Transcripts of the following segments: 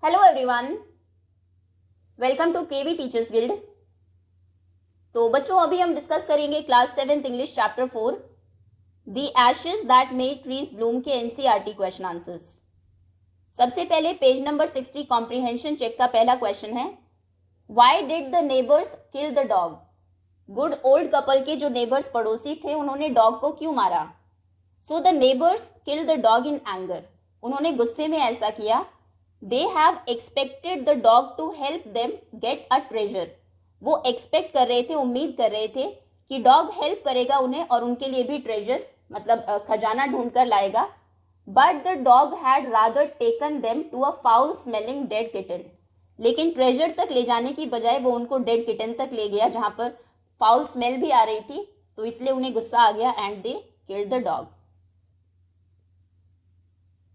Hello everyone, welcome to KV teachers guild. तो बच्चों, अभी हम डिस्कस करेंगे class 7th English chapter 4 the ashes that made trees bloom के एनसीईआरटी क्वेश्चन आंसर्स। सबसे पहले पेज नंबर 60 कॉम्प्रिहेंशन चेक का पहला क्वेश्चन है, why did the neighbours kill the dog. Good old couple के जो नेबर्स पड़ोसी थे उन्होंने डॉग को क्यों मारा। So the neighbours kill the dog in anger, उन्होंने गुस्से में ऐसा किया। They have expected the dog to help them get a treasure. वो एक्सपेक्ट कर रहे थे, उम्मीद कर रहे थे कि डॉग हेल्प करेगा उन्हें और उनके लिए भी ट्रेजर मतलब खजाना ढूंढ कर लाएगा। But the dog had rather taken them to a foul smelling dead kitten, लेकिन ट्रेजर तक ले जाने की बजाय वो उनको डेड किटन तक ले गया जहां पर फाउल स्मेल भी आ रही थी, तो इसलिए उन्हें गुस्सा आ गया and they killed the dog.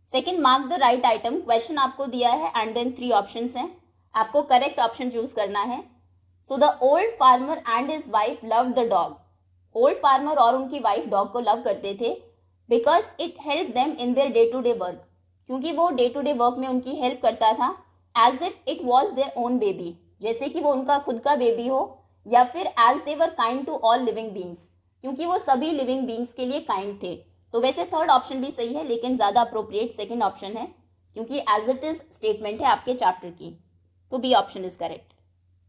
Second, mark the right item. Question आपको दिया है एंड देन 3 ऑप्शंस हैं, आपको करेक्ट ऑप्शन चूज करना है। So the old farmer and his wife love the dog. Old farmer और उनकी वाइफ डॉग को लव करते थे because it help them in their day to day work, क्योंकि वो डे टू डे वर्क में उनकी हेल्प करता था as if it was their own baby, जैसे कि वो उनका खुद का बेबी हो, या फिर as they were kind to all living beings, क्योंकि वो सभी लिविंग बींग्स के लिए काइंड थे। तो वैसे थर्ड ऑप्शन भी सही है, लेकिन ज्यादा अप्रोप्रिएट सेकंड ऑप्शन है, क्योंकि एज इट इज स्टेटमेंट है आपके चैप्टर की, तो B option is correct.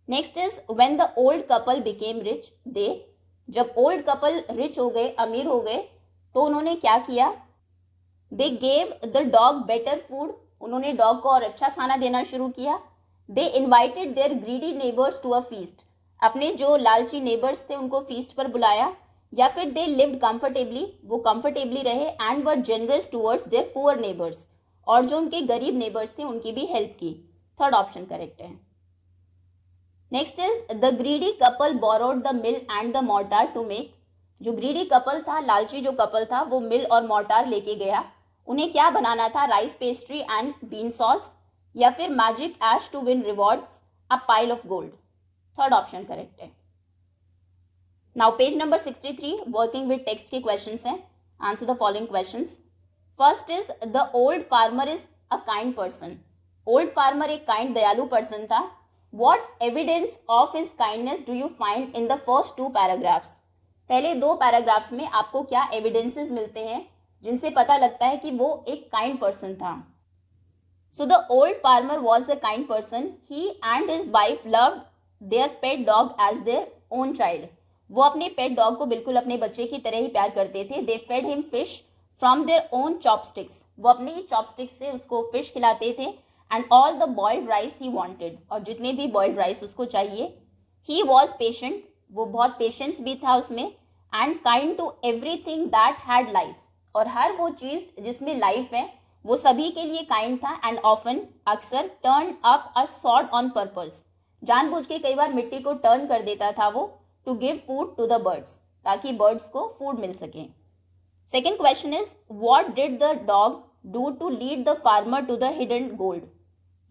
Next is when the old couple became rich they, जब ओल्ड कपल रिच हो गए, अमीर हो गए, तो उन्होंने क्या किया। They gave the dog better food, उन्होंने डॉग को और अच्छा खाना देना शुरू किया। They invited their greedy neighbours to a feast, अपने जो लालची नेबर्स थे उनको फीस्ट पर बुलाया। या फिर दे लिव्ड कंफर्टेबली, वो कंफर्टेबली रहे and were generous towards their poor neighbours, और जो उनके गरीब नेबर्स थे उनकी भी हेल्प की। थर्ड ऑप्शन करेक्ट है। Next is the greedy couple borrowed the mill and the mortar to make, जो ग्रीडी कपल था, लालची जो कपल था, वो मिल और मोर्टार लेके गया। उन्हें क्या बनाना था, rice pastry and bean sauce, या फिर magic ash to win rewards a pile of gold. Third option correct है। Now page number 63 working with text के क्वेश्चंस हैं, answer the following questions. First is the old farmer is a kind person, old farmer एक kind दयालु person था। What evidence of his kindness do you find in the first 2 paragraphs, पहले 2 paragraphs में आपको क्या evidences मिलते हैं जिनसे पता लगता है कि वो एक काइंड पर्सन था। So the old farmer was a kind person, he and his wife loved their pet dog as their own child, वो अपने पेट डॉग को बिल्कुल अपने बच्चे की तरह ही प्यार करते थे। They fed him fish from their own chopsticks, वो अपनी ही चॉपस्टिक्स से उसको फिश खिलाते थे। And all the boiled rice he wanted, और जितने भी बॉइल्ड राइस उसको चाहिए। ही वॉज पेशेंट, वो बहुत पेशेंस भी था उसमें। And kind to everything that had life, और हर वो चीज़ जिसमें लाइफ है वो सभी के लिए काइंड था। एंड ऑफन, अक्सर, turn up a sort on purpose, जानबूझ के कई बार मिट्टी को टर्न कर देता था वो, to give food to the birds, ताकि बर्ड्स को फूड मिल सके। Second question is what did the dog do to lead the farmer to the hidden gold,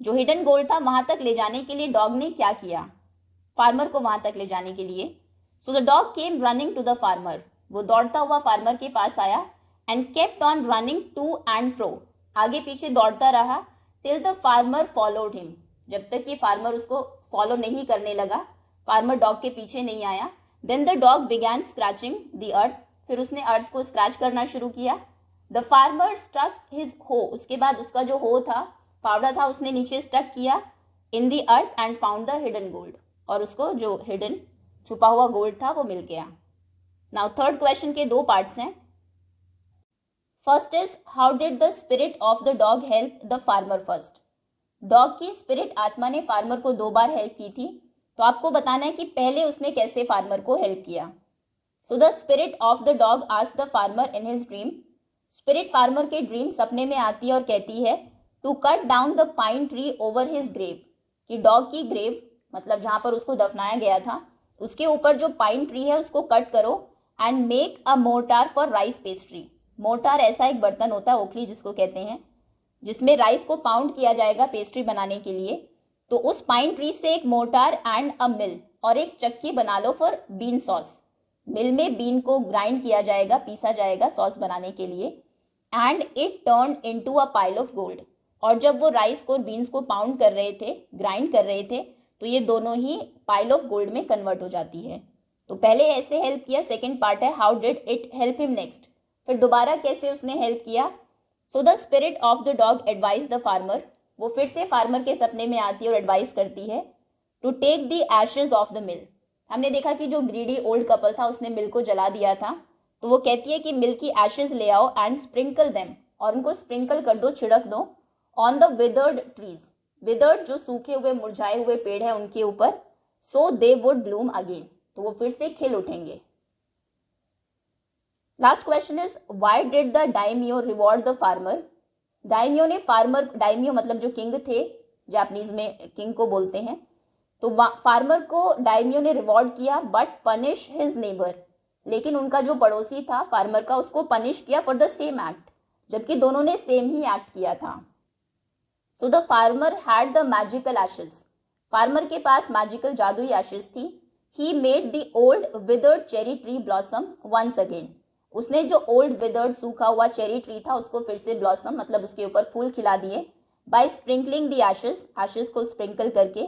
जो हिडन गोल्ड था वहां तक ले जाने के लिए डॉग ने क्या किया, फार्मर को वहां तक ले जाने के लिए। So the dog came running to the farmer, वो दौड़ता हुआ फार्मर के पास आया। And kept on running to and fro, आगे पीछे दौड़ता रहा। Till the farmer followed him, जब तक कि फार्मर उसको फॉलो नहीं करने लगा, फार्मर डॉग के पीछे नहीं आया। Then the dog began scratching the earth, फिर उसने अर्थ को स्क्रैच करना शुरू किया। द फार्मर स्टक हिज हो, उसके बाद उसका जो हो था, फावड़ा था, उसने नीचे स्टक किया in the earth and found the hidden gold, और उसको जो हिडन छुपा हुआ गोल्ड था वो मिल गया। नाउ थर्ड क्वेश्चन के 2 पार्ट्स हैं। First is how did the spirit of the dog help the farmer first, dog की स्पिरिट आत्मा ने फार्मर को 2 बार हेल्प की थी, तो आपको बताना है कि पहले उसने कैसे फार्मर को हेल्प किया। So the spirit of the dog asked the farmer in his dream, spirit farmer के ड्रीम सपने में आती है और कहती है to cut down the pine tree over his grave, कि डॉग की ग्रेव मतलब जहां पर उसको दफनाया गया था उसके ऊपर जो पाइन ट्री है उसको कट करो। And make a mortar for rice pastry, mortar ऐसा एक बर्तन होता है, ओखली जिसको कहते हैं, जिसमें राइस को पाउंड किया जाएगा पेस्ट्री बनाने के लिए। तो उस पाइन ट्री से एक मोर्टार एंड अ मिल, और एक चक्की बना लो फॉर बीन सॉस, मिल में बीन को ग्राइंड किया जाएगा, पीसा जाएगा सॉस बनाने के लिए। And it turn into a pile of gold, और जब वो राइस को और बीन्स को पाउंड कर रहे थे, ग्राइंड कर रहे थे, तो ये दोनों ही पाइल ऑफ गोल्ड में कन्वर्ट हो जाती है। तो पहले ऐसे हेल्प किया, सेकेंड पार्ट है how did it help him next, फिर दोबारा कैसे उसने हेल्प किया। So the spirit of the dog advise the farmer, वो फिर से फार्मर के सपने में आती है और एडवाइस करती है to take the ashes of the mill. हमने देखा कि जो ग्रीडी ओल्ड कपल था उसने मिल को जला दिया था, तो वो कहती है कि मिल की एशेज ले आओ एंड स्प्रिंकल देम, और उनको स्प्रिंकल कर दो, छिड़क दो on the withered trees, withered जो सूखे हुए मुरझाए हुए पेड़ है उनके ऊपर, so they would bloom again, तो वो फिर से खिल उठेंगे। Last question is why did the daimyo reward the farmer. Daimyo ने फार्मर, डाइमियो मतलब जो किंग थे, जापानीज में किंग को बोलते हैं, तो फार्मर को डाइमियो ने रिवॉर्ड किया बट पनिश हिज नेबर, लेकिन उनका जो पड़ोसी था फार्मर का, उसको पनिश किया फॉर द सेम एक्ट, जबकि दोनों ने सेम ही एक्ट किया था। So the farmer had the magical ashes, farmer के पास मैजिकल जादुई एशेज थी। He made the old withered cherry tree blossom once again, उसने जो ओल्ड विदर्ड सूखा हुआ चेरी ट्री था उसको फिर से ब्लॉसम मतलब उसके ऊपर फूल खिला दिए, by sprinkling the ashes, ashes को स्प्रिंकल करके।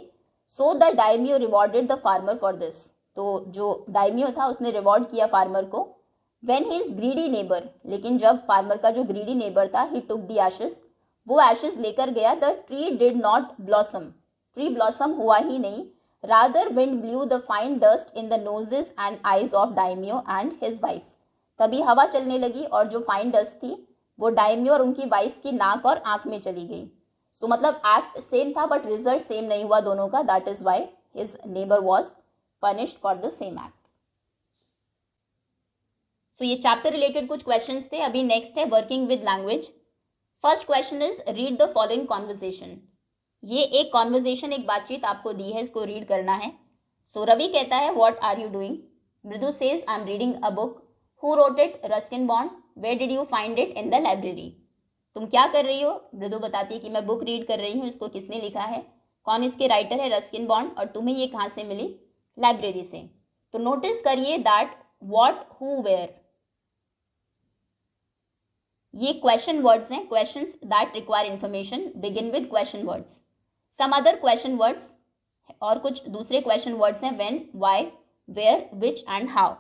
So the daimyo rewarded the farmer for this, तो जो डाइमियो था उसने रिवॉर्ड किया फार्मर को। व्हेन हिज ग्रीडी नेबर, लेकिन जब फार्मर का जो ग्रीडी नेबर था, ही टुक द एशेज, वो एशेज लेकर गया, the tree did not blossom, tree blossom हुआ ही नहीं, rather wind blew the fine dust in the noses and eyes of daimyo and his wife, तभी हवा चलने लगी और जो फाइन डस्ट थी वो डाइमियो और उनकी वाइफ की नाक और आंख में चली गई। सो मतलब एक्ट सेम था बट रिजल्ट सेम नहीं हुआ दोनों का, that is why his neighbour was punished for the same act. So ये चैप्टर रिलेटेड कुछ क्वेश्चंस थे। अभी नेक्स्ट है working with language. First question is read the following conversation, ये एक कॉन्वर्जेशन, एक बातचीत आपको दी है, इसको रीड करना है। सो रवि कहता है what are you doing, Mridu says I am reading a book, who wrote it, Ruskin Bond, where did you find it, in the library. तुम क्या कर रही हो, मृदु बताती है कि मैं बुक रीड कर रही हूँ, इसको किसने लिखा है, कौन इसके राइटर है, रस्किन बॉन्ड, और तुम्हें ये कहाँ से मिली, लाइब्रेरी से। तो नोटिस करिए दैट व्हाट, हु, वेयर, ये क्वेश्चन वर्ड्स हैं, questions that require information begin with question words. Some other question words, और कुछ दूसरे क्वेश्चन वर्ड्स हैं when, why, where, which and how.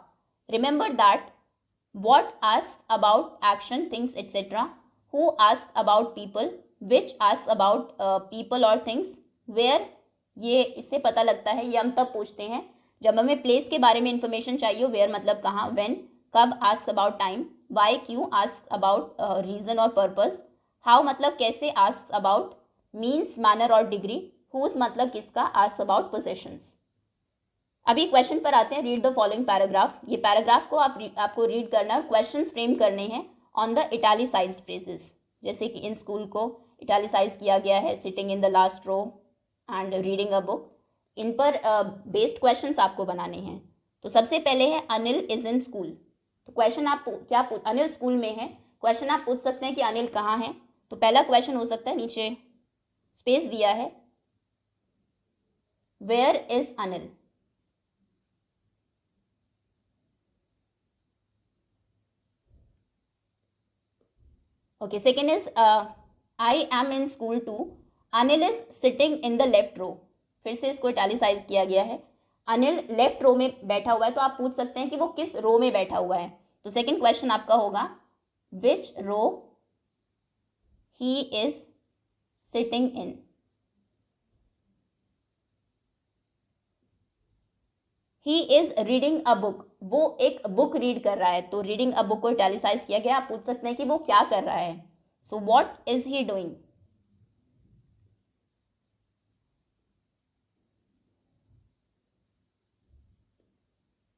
Remember that what asks about action, things etcetera, who asks about people, which asks about people और things, where, ये इससे पता लगता है, ये हम तब पूछते हैं जब हमें प्लेस के बारे में इंफॉर्मेशन चाहिए, वेयर मतलब कहाँ, व्हेन कब, आस्क अबाउट टाइम, वाई क्यों, आस्क अबाउट रीजन और पर्पस, हाउ मतलब कैसे, आस्क अबाउट मीन्स, मैनर और डिग्री, हुज मतलब किसका, आस्क अबाउट पोजेशंस। अभी क्वेश्चन पर आते हैं, रीड द फॉलोइंग पैराग्राफ, ये पैराग्राफ को आपको रीड करना है, क्वेश्चंस फ्रेम करने हैं ऑन द इटैलिसाइज्ड फ्रेजेस, जैसे कि इन स्कूल को इटैलिसाइज किया गया है, sitting in the last row and reading a book, इन पर बेस्ड क्वेश्चंस आपको बनाने हैं। तो सबसे पहले है अनिल इज इन स्कूल, तो क्वेश्चन आप क्या अनिल स्कूल में है, क्वेश्चन आप पूछ सकते हैं कि अनिल कहाँ है। तो पहला क्वेश्चन हो सकता है, नीचे स्पेस दिया है, where is Anil. Okay, second is I am in school too, Anil is sitting in the left row, फिर से इसको इटैलिसाइज किया गया है, अनिल लेफ्ट रो में बैठा हुआ है, तो आप पूछ सकते हैं कि वो किस रो में बैठा हुआ है। तो सेकंड क्वेश्चन आपका होगा which row he is sitting in. He is reading a book, वो एक बुक रीड कर रहा है, तो रीडिंग अ बुक को इटैलिसाइज किया गया, आप पूछ सकते हैं कि वो क्या कर रहा है। So what is he doing.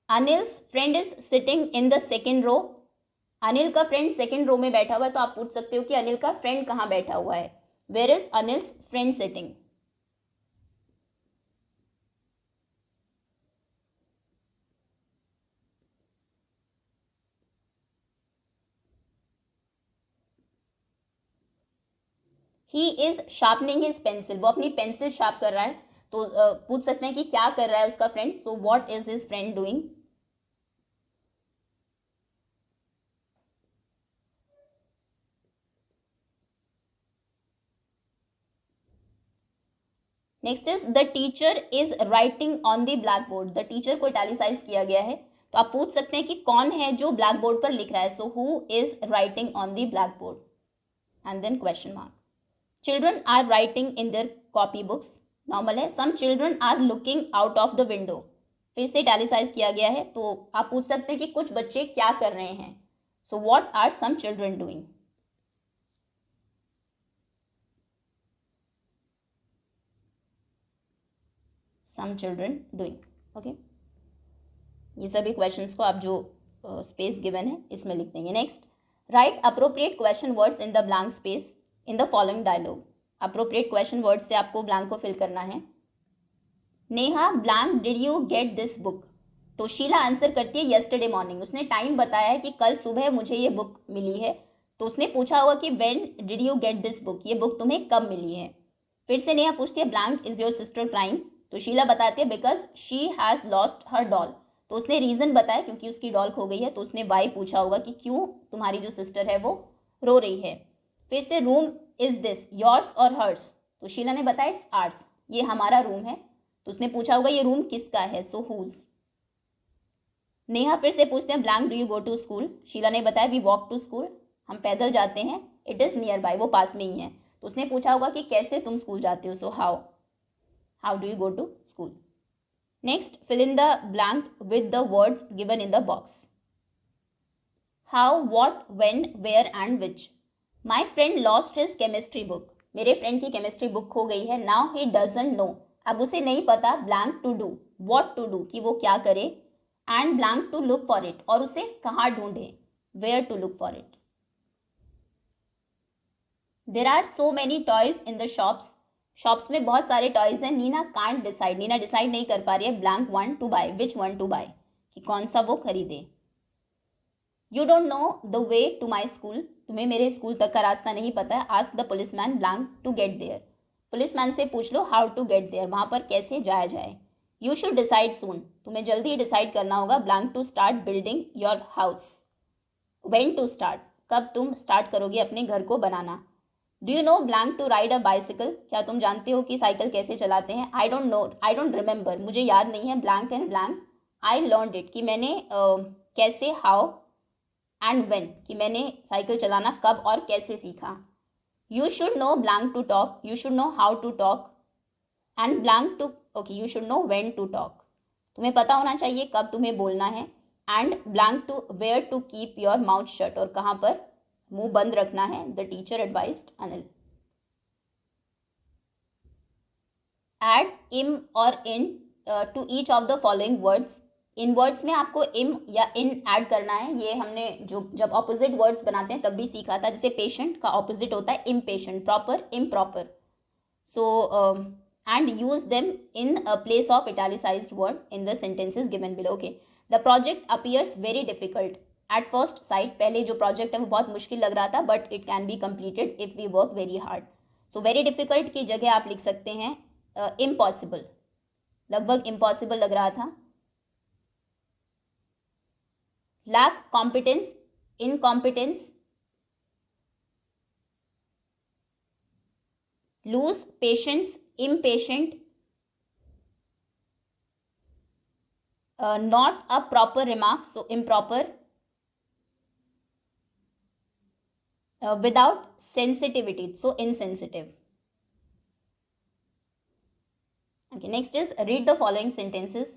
Anil's friend is sitting in the second row, Anil का फ्रेंड सेकेंड रो में बैठा हुआ है, तो आप पूछ सकते हो कि अनिल का फ्रेंड कहाँ बैठा हुआ है, where is Anil's friend sitting. He is sharpening his pencil, वो अपनी पेंसिल शार्प कर रहा है, तो पूछ सकते हैं कि क्या कर रहा है उसका friend. So what is his friend doing. Next is the teacher is writing on the black board. The teacher को इटैलिसाइज किया गया है, तो आप पूछ सकते हैं कि कौन है जो ब्लैक बोर्ड पर लिख रहा है। So who is writing on the black board, and then question mark. Children are writing in their copy books, normal है। Some children are looking out of the window, फिर से इटैलिसाइज किया गया है, तो आप पूछ सकते हैं कि कुछ बच्चे क्या कर रहे हैं। So what are some children doing. Some children doing, okay. ये सभी क्वेश्चंस को आप जो स्पेस गिवन है इसमें लिख देंगे। Next, write appropriate question words in the blank space in the following dialogue. Appropriate question word से आपको ब्लैंक को फिल करना है। Neha blank did you get this book, तो शीला आंसर करती है यस्टरडे मॉर्निंग। उसने टाइम बताया है कि कल सुबह मुझे ये बुक मिली है, तो उसने पूछा होगा कि when did you get this book, ये बुक तुम्हें कब मिली है। फिर से नेहा पूछती है blank is your sister crying, तो शीला बताती है because she has lost her doll, तो उसने रीज़न बताया क्योंकि उसकी डॉल खो गई है, तो उसने वाई पूछा होगा कि क्यों तुम्हारी जो सिस्टर है वो रो रही है। फिर से रूम इज दिस योर्स और हर्स, तो शीला ने बताया इट्स आर्ट्स, ये हमारा रूम है, तो उसने पूछा होगा ये रूम किसका है, सो हुज। नेहा फिर से पूछते हैं blank do you go to school, Sheela ने बताया वी वॉक टू स्कूल, हम पैदल जाते हैं, इट इज़ नियर बाय, वो पास में ही है, तो उसने पूछा होगा कि कैसे तुम स्कूल जाते हो, so how do you go to school. Next, fill in the blank with the words given in the box. How, what, when, where and which. My friend lost his chemistry book, मेरे friend की chemistry book खो गई है। Now he doesn't know, अब उसे नहीं पता blank to do, what to do कि वो क्या करे, and blank to look for it, और उसे कहाँ ढूंढे, where to look for it. There are so many toys in the shops, shops में बहुत सारे टॉयज हैं। Neena can't decide, Neena decide नहीं कर पा रही है blank one to buy, which one to buy, कि कौन सा वो खरीदे। You don't know the way to my school, तुम्हें मेरे स्कूल तक का रास्ता नहीं पता है। Ask the policeman blank to get there, policeman से पूछ लो हाउ टू गेट देयर, वहाँ पर कैसे जाया जाए। यू शुड डिसाइड सून, तुम्हें जल्दी ही डिसाइड करना होगा blank to start building your house, when to start, कब तुम स्टार्ट करोगे अपने घर को बनाना। Do you know blank to ride a bicycle, क्या तुम जानते हो कि साइकिल कैसे चलाते हैं। I don't know, I don't remember, मुझे याद नहीं है blank and blank. I learned it, कि मैंने कैसे, हाउ, एंड व्हेन, कि मैंने साइकिल चलाना कब और कैसे सीखा। You should know blank to talk, you should know how to talk, and blank to, okay, you should know when to talk, तुम्हें पता होना चाहिए कब तुम्हें बोलना है। And blank to where to keep your mouth shut, और कहाँ पर मुंह बंद रखना है। The teacher advised Anil. Add im और in to each of the following words, in words में आपको इम या इन ऐड करना है। ये हमने जो जब ऑपोजिट वर्ड्स बनाते हैं तब भी सीखा था, जैसे पेशेंट का ऑपोजिट होता है impatient, proper improper. So and use them in place of italicised word in the sentences given below. Okay, the project appears very difficult at first sight, पहले जो प्रोजेक्ट है वो बहुत मुश्किल लग रहा था, but it can be completed if we work very hard. So very difficult की जगह आप लिख सकते हैं इम्पॉसिबल, लगभग इम्पॉसिबल लग रहा था। Lack competence, incompetence. Lose patience, impatient. Not a proper remark, so improper. Without sensitivity, so insensitive. Okay, next is read the following sentences.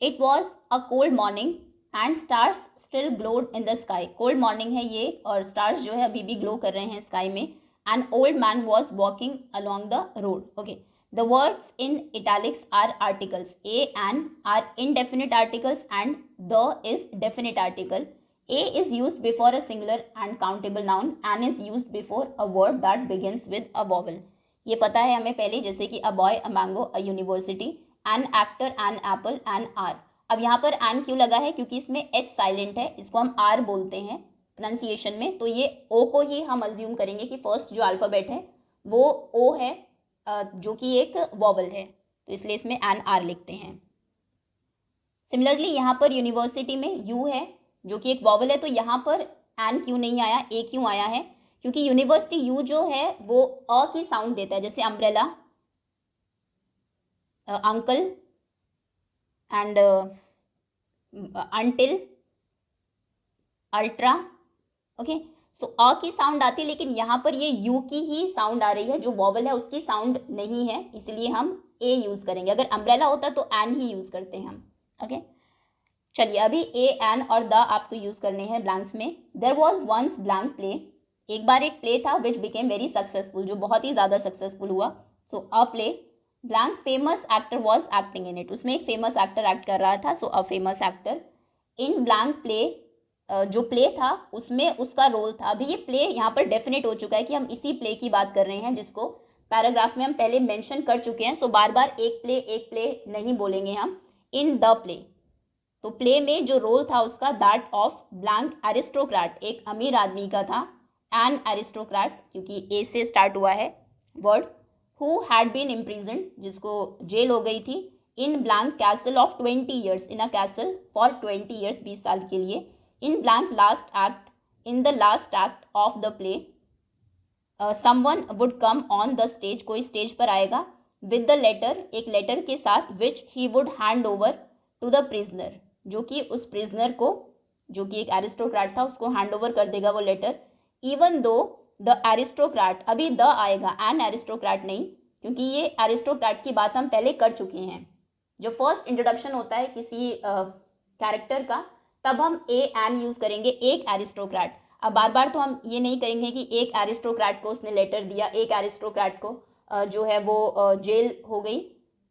It was a cold morning and stars still glowed in the sky. Cold morning है ये, और stars जो है अभी भी glow कर रहे हैं sky में. An old man was walking along the road. Okay, the words in italics are articles. A and are indefinite articles and the is definite article. A is used before a singular and countable noun and is used before a word that begins with a vowel. ये पता है हमें पहले, जैसे कि a boy, a mango, a university, an actor, an apple, an r. अब यहाँ पर an क्यों लगा है, क्योंकि इसमें h साइलेंट है, इसको हम r बोलते हैं प्रोनाउंसिएशन में, तो ये o को ही हम अज्यूम करेंगे कि फर्स्ट जो अल्फ़ाबेट है वो o है, जो कि एक वॉवल है, तो इसलिए इसमें an r लिखते हैं। सिमिलरली यहाँ पर यूनिवर्सिटी में u है जो कि एक वॉवल है, तो यहाँ पर एन क्यों नहीं आया, ए क्यों आया है, क्योंकि यूनिवर्सिटी यू जो है वो अ की साउंड देता है, जैसे umbrella, uncle and until, ultra. Okay, so a की साउंड आती है, लेकिन यहाँ पर ये यू की ही साउंड आ रही है, जो वॉवल है उसकी साउंड नहीं है, इसलिए हम ए यूज़ करेंगे। अगर अम्ब्रेला होता तो एन ही यूज़ करते हैं हम। ओके, चलिए अभी ए, एन और द आपको यूज़ करने हैं ब्लैंक्स में। There was once blank play, एक बार एक प्ले था विच बिकेम वेरी सक्सेसफुल, जो बहुत ही ज़्यादा सक्सेसफुल हुआ। So a play, blank famous actor was acting in it, उसमें एक फेमस एक्टर एक्ट कर रहा था। So a famous actor in blank play, जो प्ले था उसमें उसका रोल था। अभी ये प्ले यहाँ पर डेफिनेट हो चुका है कि हम इसी प्ले की बात कर रहे हैं जिसको पैराग्राफ में हम पहले मेंशन कर चुके हैं। सो बार बार एक प्ले नहीं बोलेंगे हम। इन द प्ले, तो प्ले में जो रोल था उसका दैट ऑफ ब्लैंक एरिस्टोक्रेट, एक अमीर आदमी का था। एन एरिस्टोक्रेट, क्योंकि ए से स्टार्ट हुआ है word, who had been imprisoned, जिसको जेल हो गई थी, in blank castle of 20 years, in a castle for 20 years, 20 साल के लिए। In blank last act, in the last act of the play, someone would come on the stage, कोई stage पर आएगा, विद द लेटर, एक letter के साथ, which he would hand over to the prisoner, जो कि उस प्रिजनर को, जो कि एक एरिस्टोक्रेट था, उसको हैंड ओवर कर देगा वो letter. Even though the aristocrat, अभी द आएगा, एन एरिस्टोक्रेट नहीं, क्योंकि ये एरिस्टोक्रेट की बात हम पहले कर चुके हैं। जो फर्स्ट इंट्रोडक्शन होता है किसी कैरेक्टर का, तब हम ए एन यूज़ करेंगे, एक एरिस्टोक्रेट। अब बार बार तो हम ये नहीं करेंगे कि एक एरिस्टोक्रेट को उसने लेटर दिया, एक एरिस्टोक्रेट को जो है वो जेल हो गई।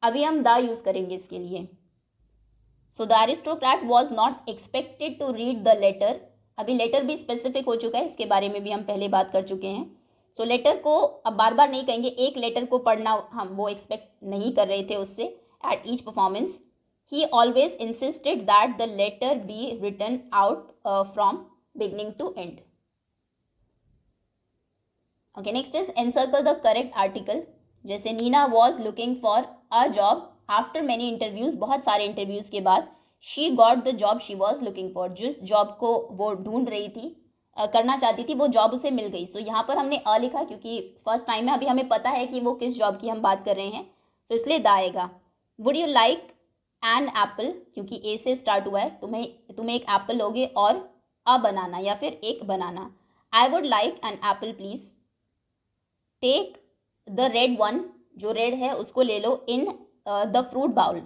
अभी हम द यूज़ करेंगे इसके लिए। So the aristocrat was not expected to read the letter, अभी लेटर भी स्पेसिफिक हो चुका है, इसके बारे में भी हम पहले बात कर चुके हैं। सो लेटर को अब बार बार नहीं कहेंगे, एक लेटर को पढ़ना हम वो एक्सपेक्ट नहीं कर रहे थे उससे at each performance. He always insisted that the letter be written out from beginning to end. Okay, next is encircle the correct article. जैसे Neena was looking for a job after many interviews, बहुत सारे interviews के बाद she got the job she was looking for, जिस job को वो ढूंढ रही थी, करना चाहती थी, वो जॉब उसे मिल गई। सो यहाँ पर हमने अ लिखा क्योंकि फर्स्ट टाइम है, अभी हमें पता है कि वो किस जॉब की हम बात कर रहे हैं, तो इसलिए द आएगा। Would you like an Apple, क्योंकि ए से स्टार्ट हुआ है, तुम एक एप्पल लोगे, और अ बनाना या फिर एक banana. I would like an apple please. Take the red one, जो रेड है उसको ले लो, इन द फ्रूट बाउल,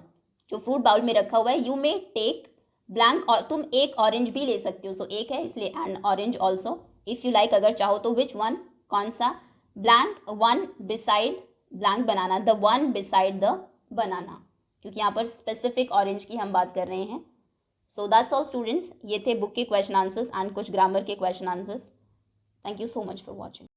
जो फ्रूट बाउल में रखा हुआ है। यू मे टेक ब्लैंक, और तुम एक ऑरेंज भी ले सकते हो। सो एक है इसलिए N orange also, if you like, अगर चाहो तो। विच वन, कौन सा। Blank one beside, blank banana, the one beside the banana, क्योंकि यहाँ पर स्पेसिफिक ऑरेंज की हम बात कर रहे हैं। सो दैट्स ऑल स्टूडेंट्स, ये थे बुक के क्वेश्चन आंसर्स एंड कुछ ग्रामर के question answers. Thank you so much for watching.